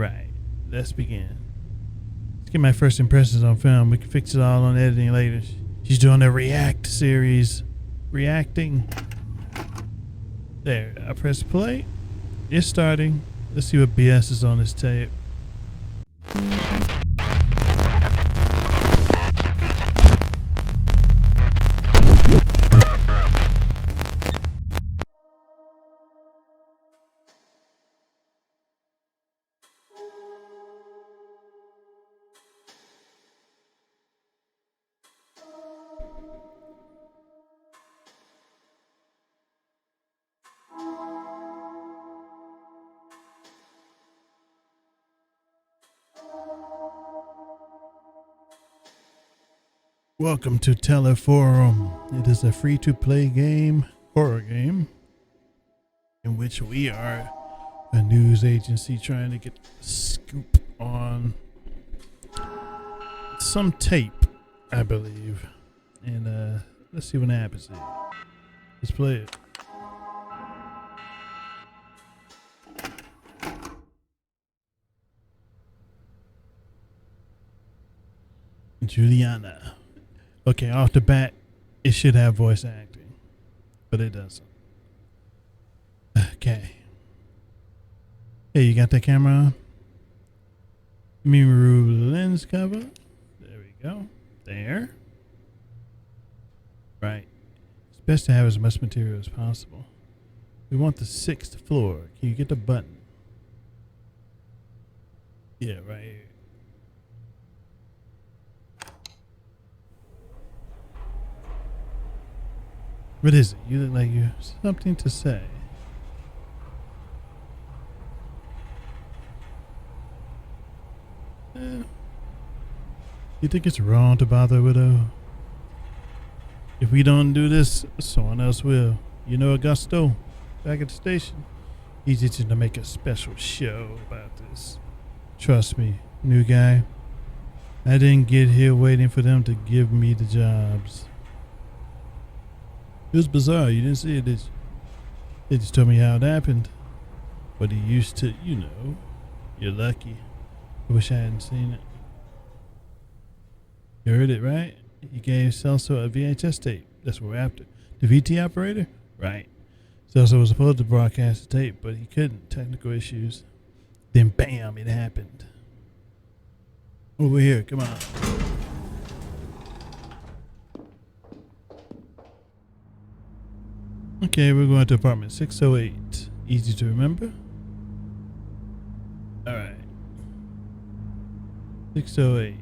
Alright, let's begin. Let's get my first impressions on film. We can fix it all on editing later. She's doing a react series. Reacting. There, I press play. It's starting. Let's see what BS is on this tape. Welcome to TELEFORUM. It is a free-to-play game, horror game, in which we are a news agency trying to get a scoop on some tape, I believe. And let's see what happens here. Let's play it. Juliana. Okay, off the bat, it should have voice acting, but it doesn't. Okay. Hey, you got that camera on? Let me remove the lens cover. There we go. There. Right. It's best to have as much material as possible. We want the 6th floor. Can you get the button? Yeah, right here. What is it? You look like you have something to say. You think it's wrong to bother a widow? If we don't do this, someone else will. You know Augusto, back at the station? He's itching to make a special show about this. Trust me, new guy. I didn't get here waiting for them to give me the jobs. It was bizarre. You didn't see it, did you? They just told me how it happened. But he used to, you know. You're lucky. I wish I hadn't seen it. You heard it, right? He gave Celso a VHS tape. That's what we're after. The VT operator? Right. Celso was supposed to broadcast the tape, but he couldn't. Technical issues. Then bam, it happened. Over here, come on. Okay, we're going to apartment 608. Easy to remember. Alright. 608.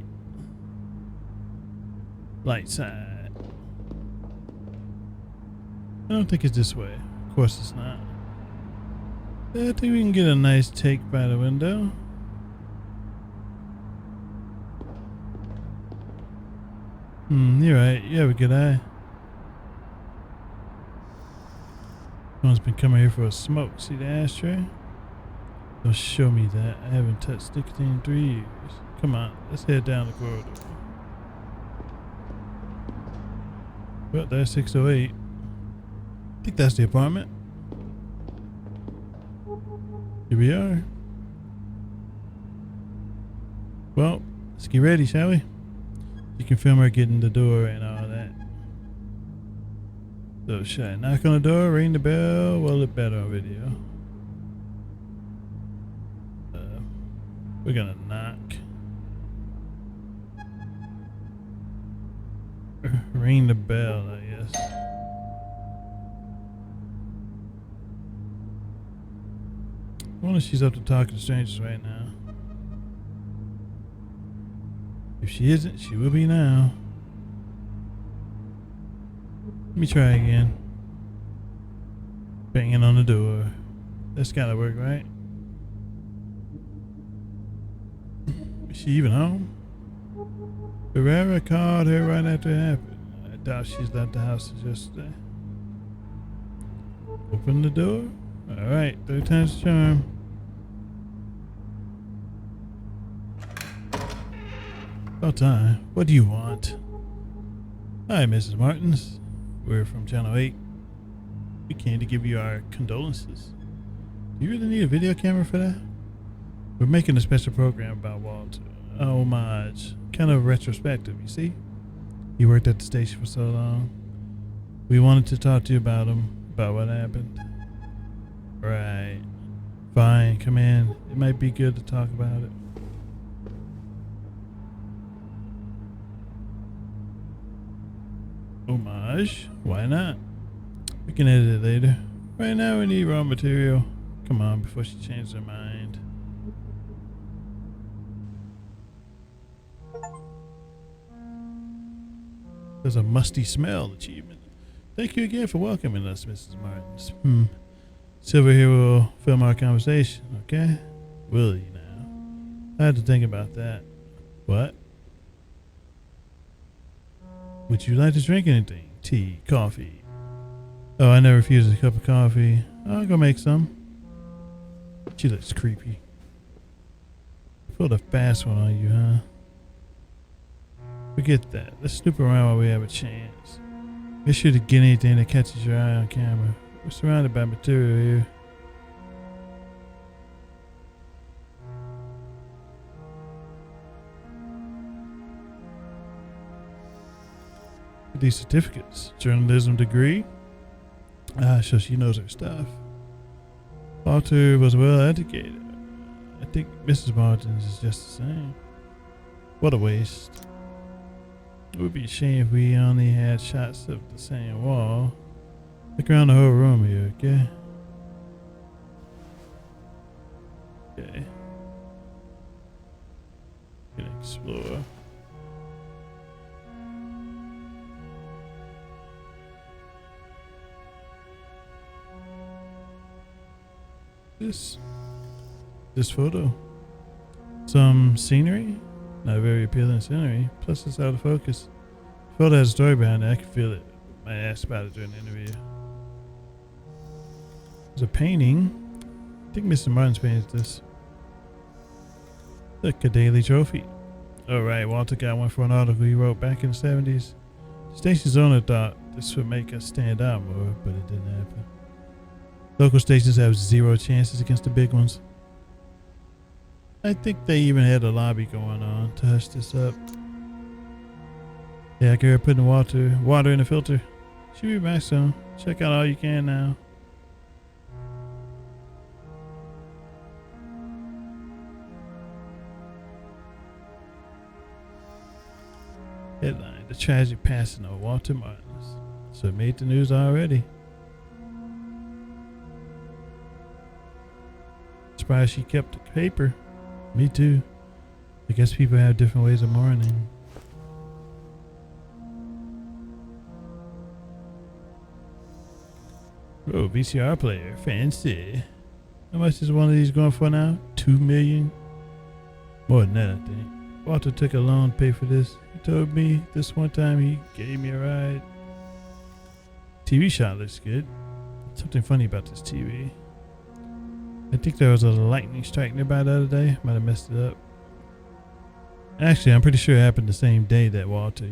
Light side. I don't think it's this way. Of course it's not. I think we can get a nice take by the window. You're right. You have a good eye. Someone's been coming here for a smoke. See the ashtray? Don't show me that. I haven't touched nicotine in 3 years. Come on, let's head down the corridor. Well, there's 608. I think that's the apartment. Here we are. Well, let's get ready, shall we? You can film her getting the door and all that. So should I knock on the door, ring the bell? Well, it better on video. We're gonna knock. Ring the bell, I guess. I wonder if she's up to talking to strangers right now. If she isn't, she will be now. Let me try again. Banging on the door. That's gotta work, right? Is she even home? Ferreira called her right after it happened. I doubt she's left the house since yesterday. Open the door. Alright, 3 times the charm. About time. What do you want? Hi, Mrs. Martins. We're from Channel 8. We came to give you our condolences. Do you really need a video camera for that? We're making a special program about Walter. A homage. Kind of retrospective, you see? He worked at the station for so long. We wanted to talk to you about him, about what happened. Right. Fine, come in. It might be good to talk about it. Homage? Why not? We can edit it later. Right now we need raw material. Come on, before she changes her mind. There's a musty smell achievement. Thank you again for welcoming us, Mrs. Martins. Silver here will film our conversation, okay? Will you now? I had to think about that. What? Would you like to drink anything? Tea, coffee? Oh, I never refuse a cup of coffee. I'll go make some. She looks creepy. Pulled a fast one on you, huh? Forget that. Let's snoop around while we have a chance. Be sure to get anything that catches your eye on camera. We're surrounded by material here. These certificates. Journalism degree. So she knows her stuff. Walter was well educated. I think Mrs. Martins is just the same. What a waste. It would be a shame if we only had shots of the same wall. Look around the whole room here, okay? Okay. Gonna explore. This photo. Some scenery. Not very appealing scenery. Plus it's out of focus. The photo has a story behind it. I can feel it. Might ask about it during the interview. There's a painting. I think Mr. Martin's painted this. Look, a daily trophy. Alright, Walter got one for an article he wrote back in the 70s. The station's owner thought this would make us stand out more, but it didn't happen. Local stations have 0 chances against the big ones. I think they even had a lobby going on to hush this up. Yeah, I can hear her putting water in the filter. She'll be back soon. Check out all you can now. Headline: the tragic passing of Walter Martins. So it made the news already. Surprised she kept the paper. Me too. I guess people have different ways of mourning. Oh, VCR player. Fancy. How much is one of these going for now? 2 million? More than that, I think. Walter took a loan to pay for this. He told me this one time he gave me a ride. TV shot looks good. Something funny about this TV. I think there was a lightning strike nearby the other day. Might have messed it up. Actually, I'm pretty sure it happened the same day that Walter,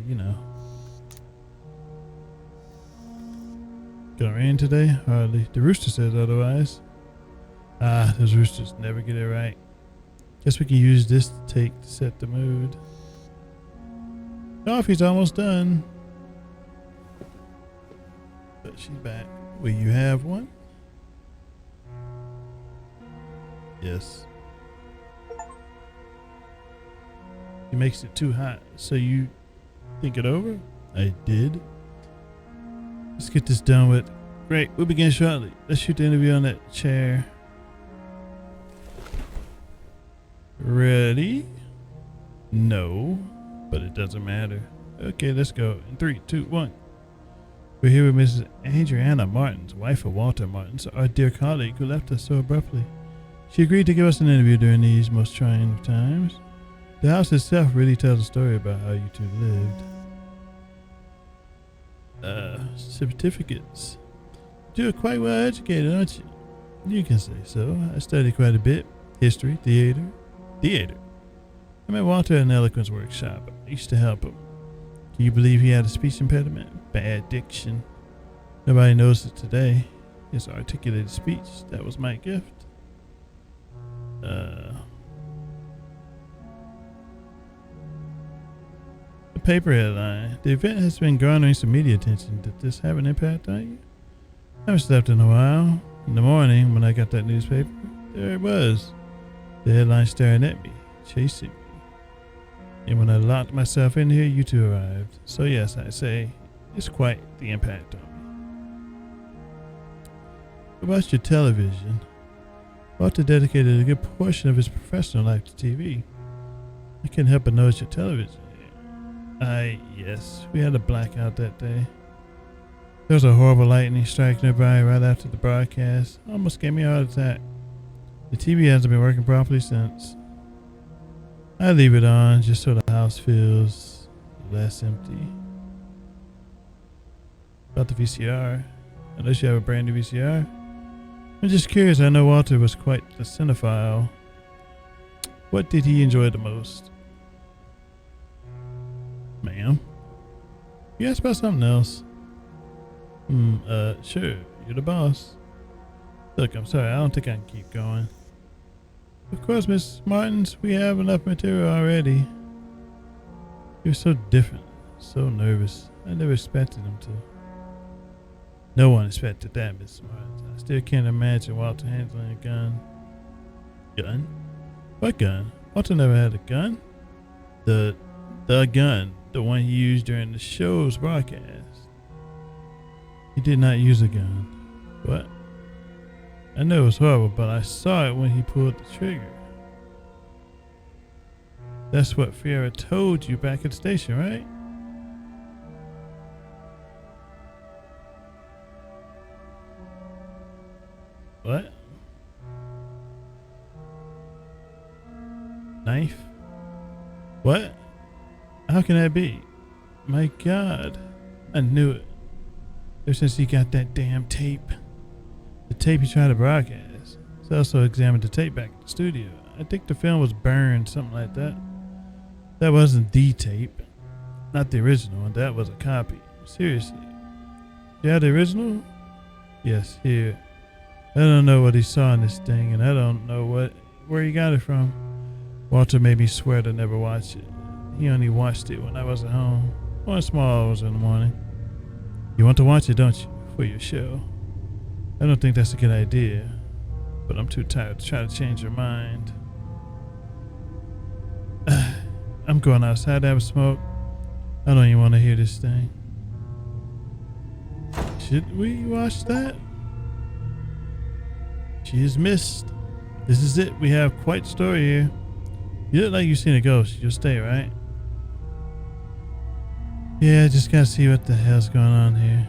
Gonna rain today? Hardly. The rooster says otherwise. Those roosters never get it right. Guess we can use this take to set the mood. Coffee's almost done. But she's back. Will you have one? Yes. He makes it too hot. So you think it over? I did. Let's get this done with. Great, we'll begin shortly. Let's shoot the interview on that chair. Ready? No, but it doesn't matter. Okay, let's go. In 3, 2, 1. We're here with Mrs. Adriana Martins, wife of Walter Martins, our dear colleague who left us so abruptly. She agreed to give us an interview during these most trying of times. The house itself really tells a story about how you two lived. Certificates. You're quite well educated, aren't you? You can say so. I studied quite a bit. History, theater. I met Walter at an eloquence workshop. I used to help him. Can you believe he had a speech impediment? Bad diction. Nobody knows it today. His articulated speech, that was my gift. paper headline. The event has been garnering some media attention. Did this have an impact on you? I haven't slept in a while. In the morning, when I got that newspaper, there it was. The headline staring at me, chasing me. And when I locked myself in here, you two arrived. So yes, I say, it's quite the impact on me. What about your television? Walter dedicated a good portion of his professional life to TV. I couldn't help but notice your television. Yes, we had a blackout that day. There was a horrible lightning strike nearby right after the broadcast. Almost gave me a heart attack. The TV hasn't been working properly since. I leave it on just so the house feels less empty. About the VCR. Unless you have a brand new VCR. I'm just curious. I know Walter was quite the cinephile. What did he enjoy the most? Ma'am? You asked about something else. Sure. You're the boss. Look, I'm sorry. I don't think I can keep going. Of course, Miss Martins, we have enough material already. You're so different. So nervous. I never expected him to. No one expected that, Miss Martins. I still can't imagine Walter handling a gun. Gun? What gun? Walter never had a gun. The gun. The one he used during the show's broadcast. He did not use a gun. What? I know it was horrible, but I saw it when he pulled the trigger. That's what Fiera told you back at the station, right? What? Knife? What? How can that be? My God. I knew it. Ever since he got that damn tape. The tape he tried to broadcast. He also examined the tape back at the studio. I think the film was burned, something like that. That wasn't the tape. Not the original one. That was a copy. Seriously. You have the original? Yes, here. I don't know what he saw in this thing, and I don't know where he got it from. Walter made me swear to never watch it. He only watched it when I wasn't home. 1 small hours in the morning. You want to watch it, don't you? For your show. I don't think that's a good idea. But I'm too tired to try to change your mind. I'm going outside to have a smoke. I don't even want to hear this thing. Should we watch that? She is missed. This is it. We have quite a story here. You look like you've seen a ghost. You'll stay, right? Yeah, I just gotta see what the hell's going on here.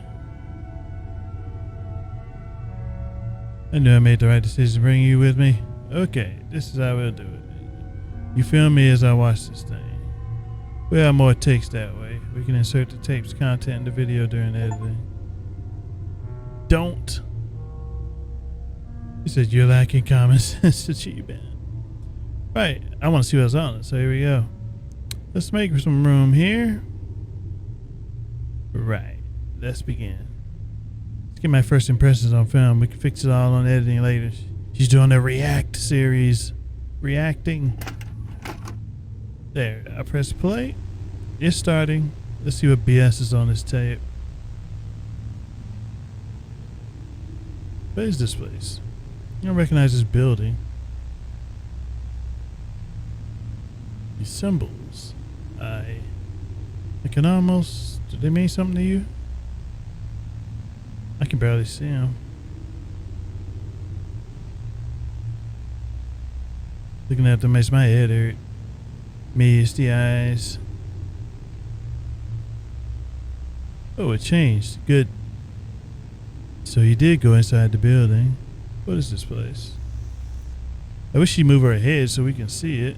I knew I made the right decision to bring you with me. Okay, this is how we'll do it. You film me as I watch this thing. We'll have more takes that way. We can insert the tape's content in the video during editing. Don't. He said you're lacking common sense, achievement. Right, I want to see what's on it, so here we go. Let's make some room here. Right, let's begin. Let's get my first impressions on film. We can fix it all on editing later. She's doing a react series. Reacting. There, I press play. It's starting. Let's see what BS is on this tape. What is this place? I don't recognize this building. These symbols. I can almost... Do they mean something to you? I can barely see them. Looking at them makes my head hurt. Misty eyes. Oh, it changed. Good. So you did go inside the building. What is this place? I wish she'd move her head so we can see it.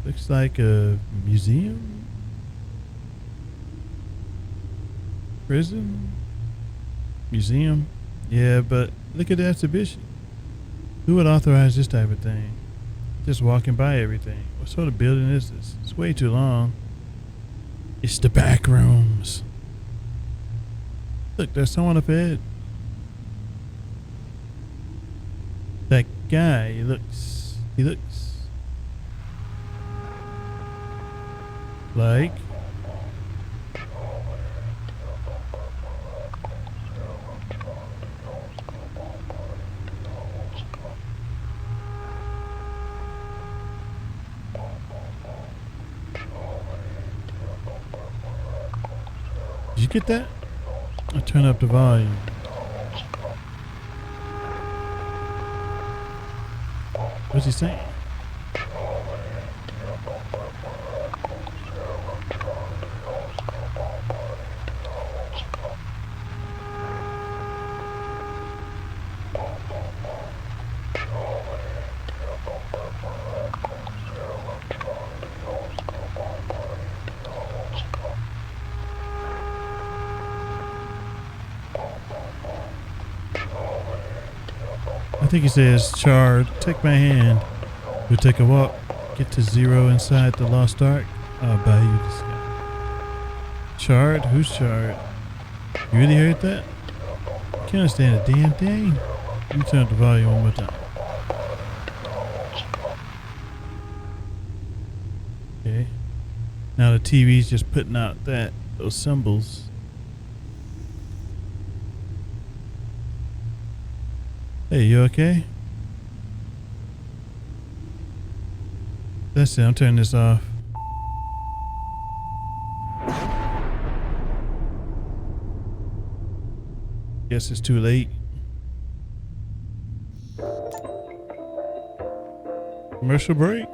Looks like a museum? Prison? Museum? Yeah, but look at the exhibition. Who would authorize this type of thing? Just walking by everything. What sort of building is this? It's way too long. It's the back rooms. Look, there's someone up ahead. That guy, he looks Like, did you get that? I'll turn up the volume. What's he saying? I think he says, Chard, take my hand. We'll take a walk. Get to zero inside the Lost Ark. I'll buy you the sky. Chard? Who's Chard? You really heard that? Can't understand a damn thing. Let me turn up the volume one more time. Okay. Now the TV's just putting out those symbols. Hey, you okay? That's it, I'm turning this off. Guess it's too late. Commercial break.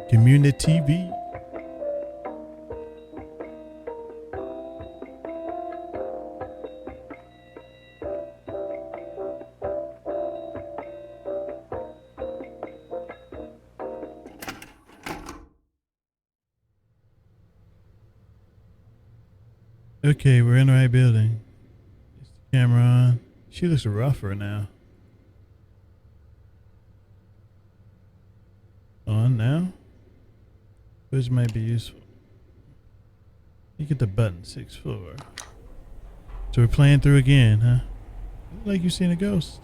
Community TV. Okay, we're in the right building. Is the camera on? She looks rougher now. On now? Which might be useful. You get the button, 6th floor. So we're playing through again, huh? Like you've seen a ghost.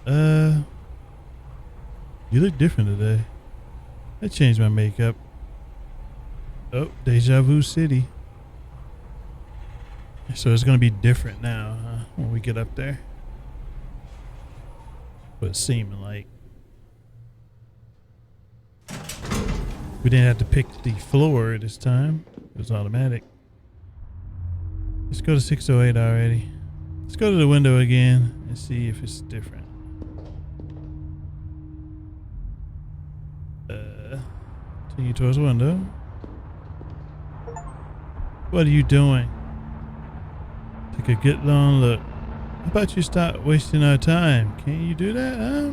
You look different today. I changed my makeup. Oh, Deja Vu City. So it's gonna be different now, huh? When we get up there. What it's seeming like. We didn't have to pick the floor this time. It was automatic. Let's go to 608 already. Let's go to the window again and see if it's different. Continue towards the window. What are you doing? Take a good long look. How about you stop wasting our time? Can't you do that, huh?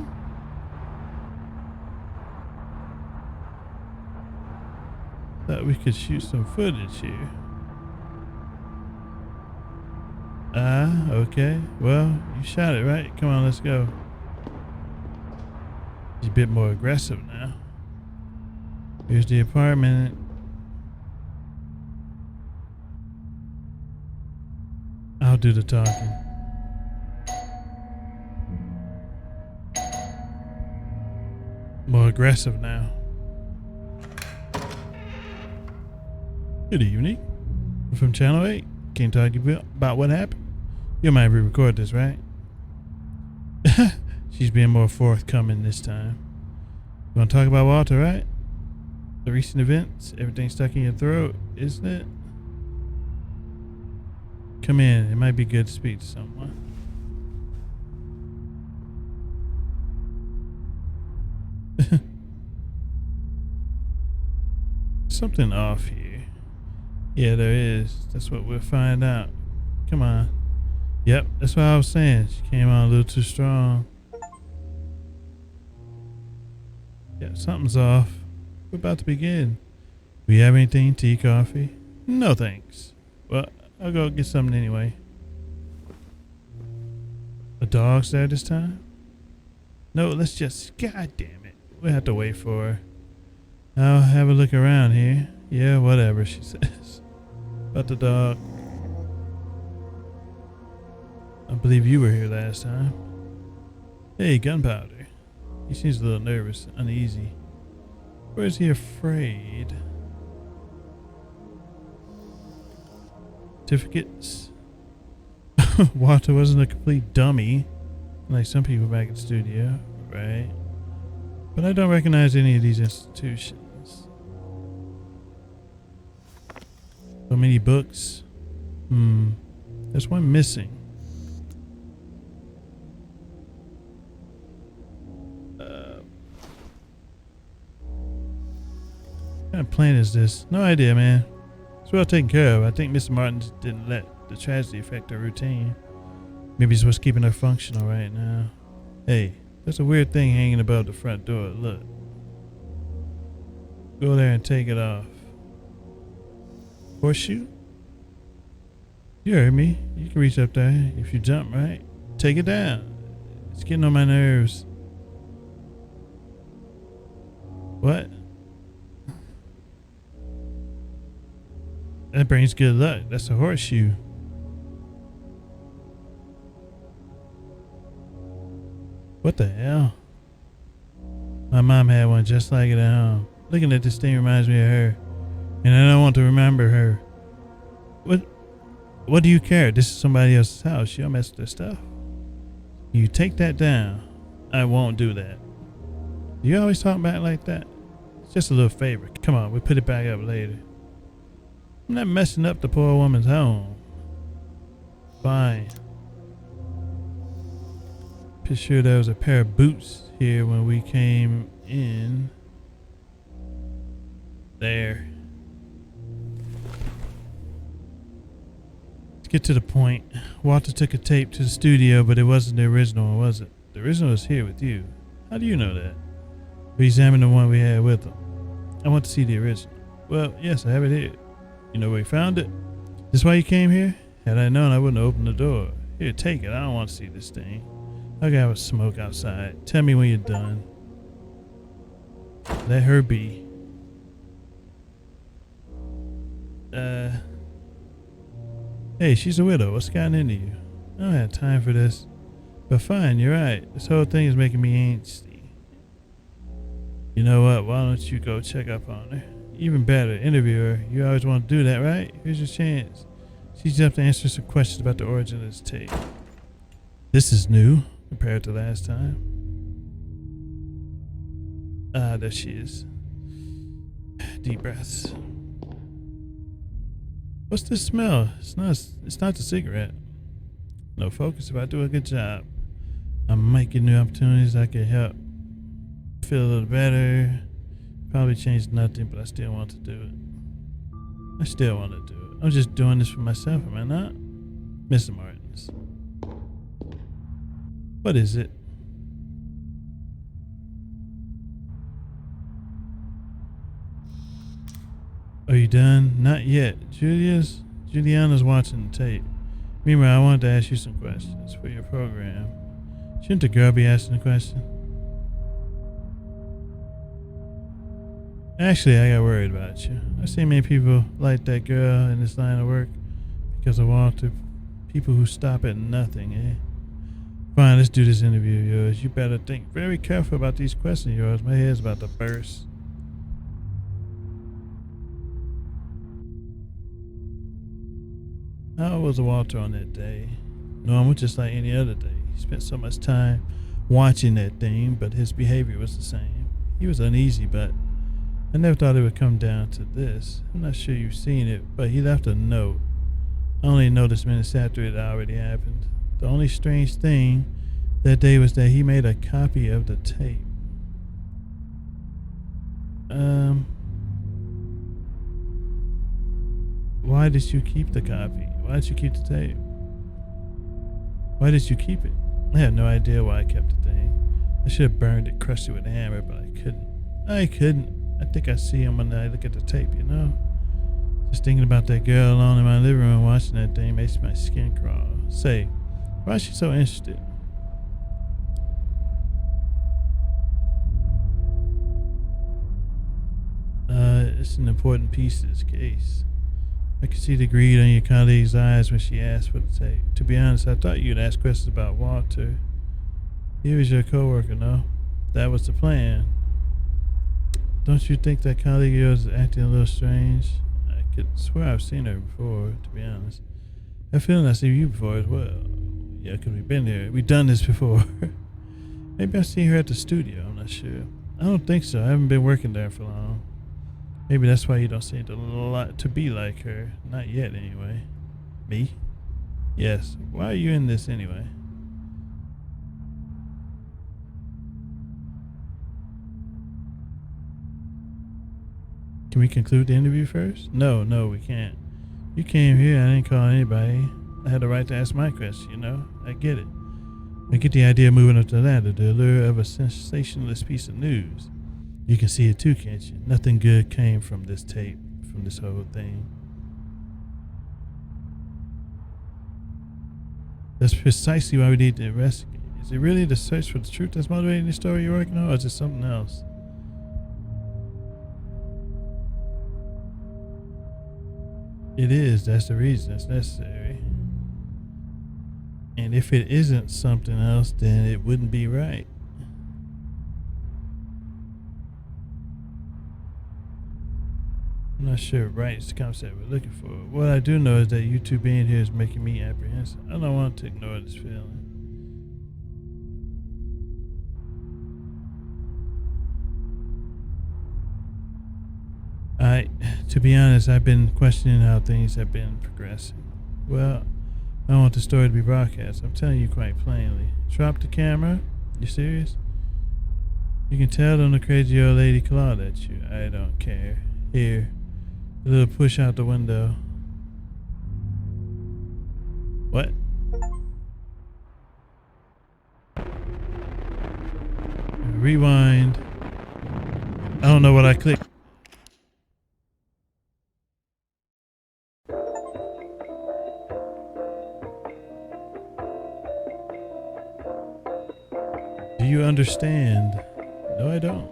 Thought we could shoot some footage here. Okay. Well, you shot it, right? Come on, let's go. He's a bit more aggressive now. Here's the apartment. I'll do the talking. More aggressive now. Good evening. I'm from Channel 8. Can talk to you about what happened? You might re-record this, right? She's being more forthcoming this time. You want to talk about Walter, right? The recent events, everything stuck in your throat, isn't it? Come in. It might be good to speak to someone. Something off here. Yeah, there is. That's what we'll find out. Come on. Yep, that's what I was saying. She came on a little too strong. Yeah, something's off. We're about to begin. We have anything? Tea, coffee? No, thanks. Well, I'll go get something anyway. A dog's there this time? No, let's just... God damn it. We'll have to wait for her. I'll have a look around here. Yeah, whatever, she says. About the dog. I believe you were here last time. Hey, Gunpowder. He seems a little nervous, uneasy. Or is he afraid? Certificates. Walter wasn't a complete dummy, like some people back in the studio, right? But I don't recognize any of these institutions. So many books. There's one missing. What kind of plan is this? No idea, man. It's well taken care of. I think Mr. Martin just didn't let the tragedy affect her routine. Maybe it's what's keeping her functional right now. Hey, there's a weird thing hanging above the front door. Look. Go there and take it off. Horseshoe? You heard me. You can reach up there if you jump, right? Take it down. It's getting on my nerves. What? That brings good luck. That's a horseshoe. What the hell? My mom had one just like it at home. Looking at this thing reminds me of her. And I don't want to remember her. What do you care? This is somebody else's house. You'll mess with their stuff. You take that down. I won't do that. You always talk back like that? It's just a little favor. Come on, we'll put it back up later. I'm not messing up the poor woman's home. Fine. Pretty sure there was a pair of boots here when we came in. There. Let's get to the point. Walter took a tape to the studio, but it wasn't the original one, was it? The original was here with you. How do you know that? We examined the one we had with him. I want to see the original. Well, yes, I have it here. You know where you found it? This why you came here? Had I known, I wouldn't have opened the door. Here, take it. I don't want to see this thing. I'll have a smoke outside. Tell me when you're done. Let her be. Hey, she's a widow. What's gotten into you? I don't have time for this. But fine, you're right. This whole thing is making me angsty. You know what? Why don't you go check up on her? Even better, interview her. You always want to do that, right? Here's your chance. She's up to answer some questions about the origin of this tape. This is new compared to last time. There she is. Deep breaths. What's this smell? It's not the cigarette. No focus if I do a good job. I'm making new opportunities I can help. Feel a little better. Probably changed nothing, but I still want to do it. I still want to do it. I'm just doing this for myself, am I not? Mr. Martins. What is it? Are you done? Not yet. Juliana's watching the tape. Meanwhile, I wanted to ask you some questions for your program. Shouldn't the girl be asking the question? Actually, I got worried about you. I've seen many people like that girl in this line of work because of Walter. People who stop at nothing, eh? Fine, let's do this interview of yours. You better think very careful about these questions of yours. My head's about to burst. How was Walter on that day? Normal, just like any other day. He spent so much time watching that thing, but his behavior was the same. He was uneasy, but I never thought it would come down to this. I'm not sure you've seen it, but he left a note. I only noticed minutes after it already happened. The only strange thing that day was that he made a copy of the tape. Why did you keep the copy? Why did you keep the tape? Why did you keep it? I have no idea why I kept the thing. I should have burned it, crushed it with a hammer, but I couldn't. I think I see him when I look at the tape, you know? Just thinking about that girl alone in my living room watching that thing makes my skin crawl. Say, why is she so interested? It's an important piece of this case. I could see the greed on your colleague's eyes when she asked for the tape. To be honest, I thought you'd ask questions about Walter. He was your coworker, no? That was the plan. Don't you think that colleague of yours is acting a little strange? I could swear I've seen her before, to be honest. I have a feeling I've seen you before as well. Yeah, because we've been here. We've done this before. Maybe I've seen her at the studio. I'm not sure. I don't think so. I haven't been working there for long. Maybe that's why you don't seem to be like her. Not yet, anyway. Me? Yes. Why are you in this anyway? Can we conclude the interview first? No, we can't. You came here. I didn't call anybody. I had the right to ask my question, you know? I get it. I get the idea of moving up the ladder, the allure of a sensationalist piece of news. You can see it too, can't you? Nothing good came from this tape, from this whole thing. That's precisely why we need to investigate. Is it really the search for the truth that's motivating the story you're working on, or is it something else? It is. That's the reason it's necessary. And if it isn't something else, then it wouldn't be right. I'm not sure right is the concept we're looking for. What I do know is that you two being here is making me apprehensive. I don't want to ignore this feeling. To be honest, I've been questioning how things have been progressing. Well, I want the story to be broadcast. I'm telling you quite plainly. Drop the camera? You serious? You can tell them the crazy old lady clawed at you. I don't care. Here. A little push out the window. What? Rewind. I don't know what I clicked. Do you understand? No, I don't.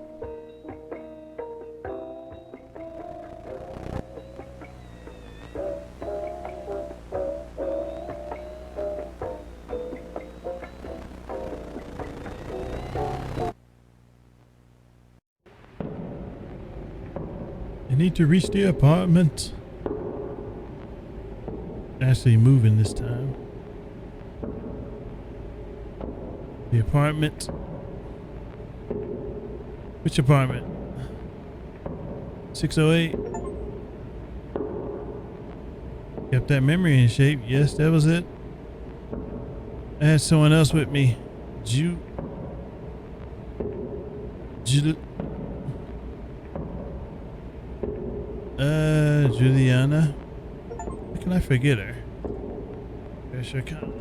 I need to reach the apartment. Actually moving this time. The apartment. Which apartment? 608. Kept that memory in shape. Yes, that was it. I had someone else with me. Juliana. How can I forget her? I sure can't.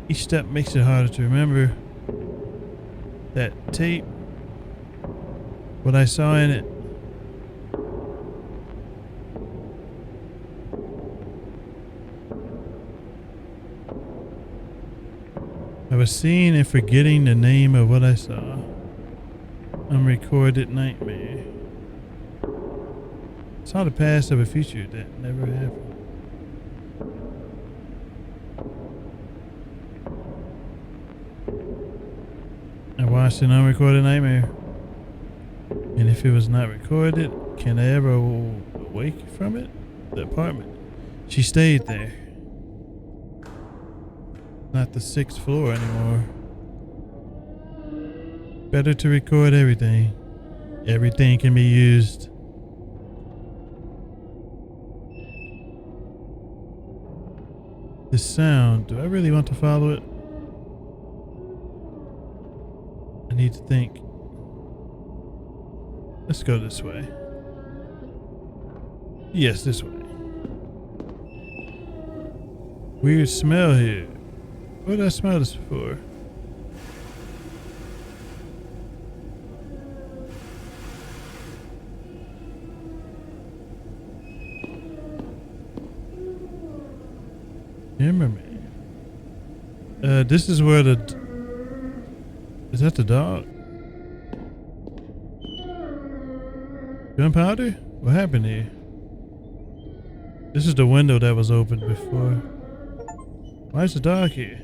Each step makes it harder to remember. That tape. What I saw in it. I was seeing and forgetting the name of what I saw. Unrecorded nightmare. Saw the past of a future that never happened. I watched an unrecorded nightmare. And if it was not recorded, can I ever awake from it? The apartment. She stayed there. Not the 6th floor anymore. Better to record everything. Everything can be used. This sound, do I really want to follow it? I need to think. Let's go this way. Yes, this way. Weird smell here. Where did I smell this before? Remember me. This is where the... Is that the dog? Gunpowder? What happened here? This is the window that was opened before. Why is the dog here?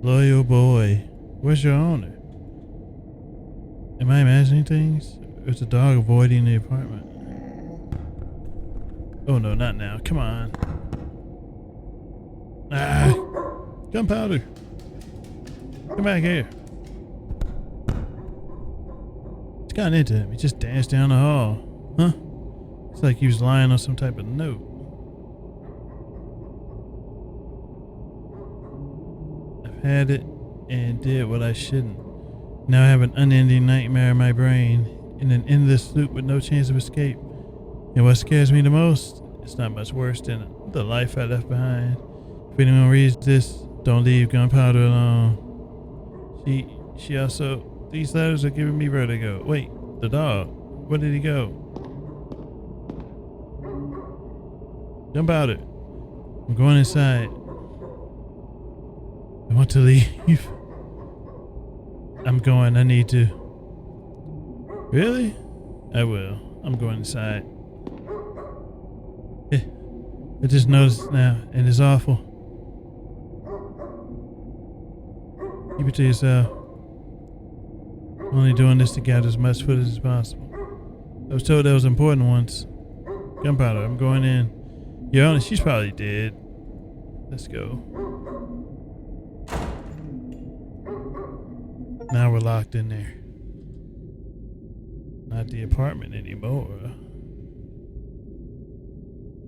Loyal boy. Where's your owner? Am I imagining things? It's a dog avoiding the apartment. Oh no, not now. Come on. Ah, gunpowder. Come back here. He's gotten into him. He just danced down the hall. Huh? It's like he was lying on some type of note. I've had it and did what I shouldn't. Now I have an unending nightmare in my brain, in an endless loop with no chance of escape. And what scares me the most, it's not much worse than the life I left behind. If anyone reads this, don't leave gunpowder alone. She also, these letters are giving me vertigo. Wait, the dog, where did he go? Gunpowder, I'm going inside. I want to leave. I'm going, I need to. Really? I will. I'm going inside. I just noticed now, and it's awful. Keep it to yourself. I'm only doing this to gather as much footage as possible. I was told that was important once. Gunpowder, I'm going in. Your Honor, she's probably dead. Let's go. Now we're locked in there. Not the apartment anymore.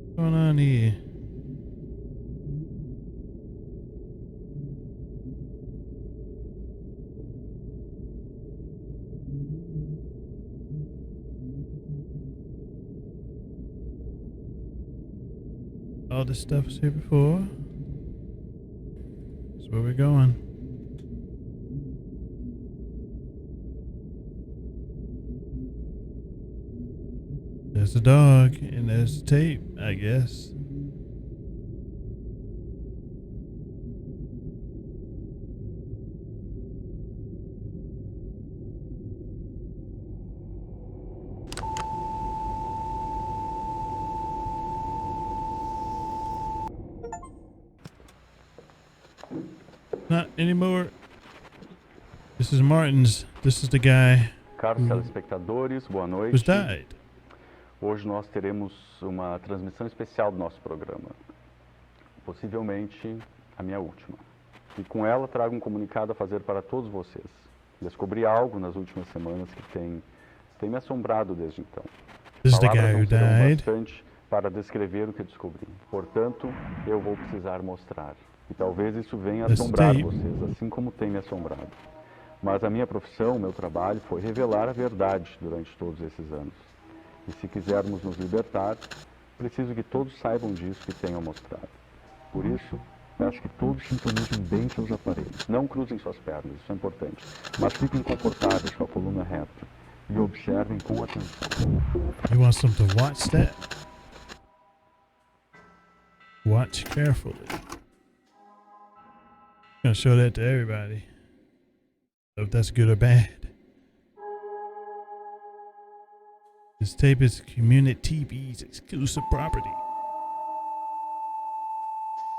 What's going on here? All this stuff was here before. That's where we're going. There's the dog, and there's the tape, I guess. Not anymore. This is Martin's. This is the guy Caros telespectadores, boa noite. who's died. Hoje nós teremos uma transmissão especial do nosso programa, possivelmente a minha última. E com ela trago um comunicado a fazer para todos vocês. Descobri algo nas últimas semanas que tem me assombrado desde então. Palavras não serão bastante para descrever o que descobri. Portanto, eu vou precisar mostrar. E talvez isso venha assombrar vocês, assim como tem me assombrado. Mas a minha profissão, o meu trabalho, foi revelar a verdade durante todos esses anos. E se quisermos nos libertar, preciso que todos saibam disso que tenho a mostrar. Por isso, peço que todos sintonizem bem seus aparelhos. Não cruzem suas pernas, isso é importante. Mas fiquem confortáveis com a coluna reta. E observem com atenção. You want them to watch that? Watch carefully. I'm gonna show that to everybody. If that's good or bad. This tape is Community TV's exclusive property.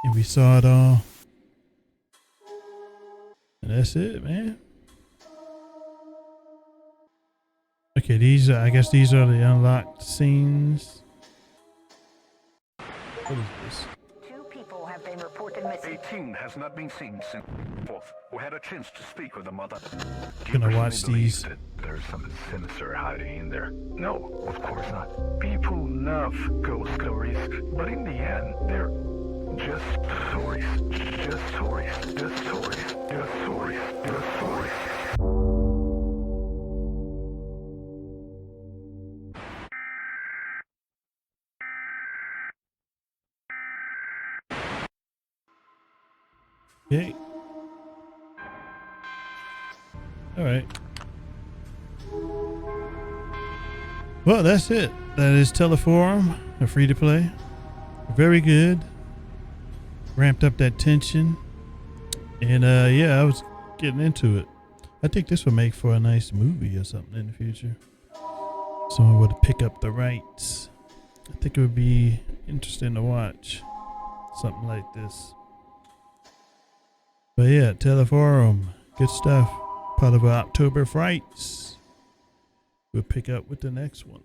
And we saw it all. And that's it, man. Okay, I guess these are the unlocked scenes. What is this? 2 people have been reported missing. 18 has not been seen since 4th. We had a chance to speak with the mother. Gonna watch these. That there's something sinister hiding in there. No, of course not. People love ghost stories, but in the end, they're just stories. Just stories. Just stories. Just stories. Just stories. Okay. All right. Well, that's it. That is Teleforum, a free to play. Very good. Ramped up that tension. And yeah, I was getting into it. I think this would make for a nice movie or something in the future. Someone would pick up the rights. I think it would be interesting to watch something like this. But yeah, Teleforum, good stuff. Part of our October Frights. we'll pick up with the next one.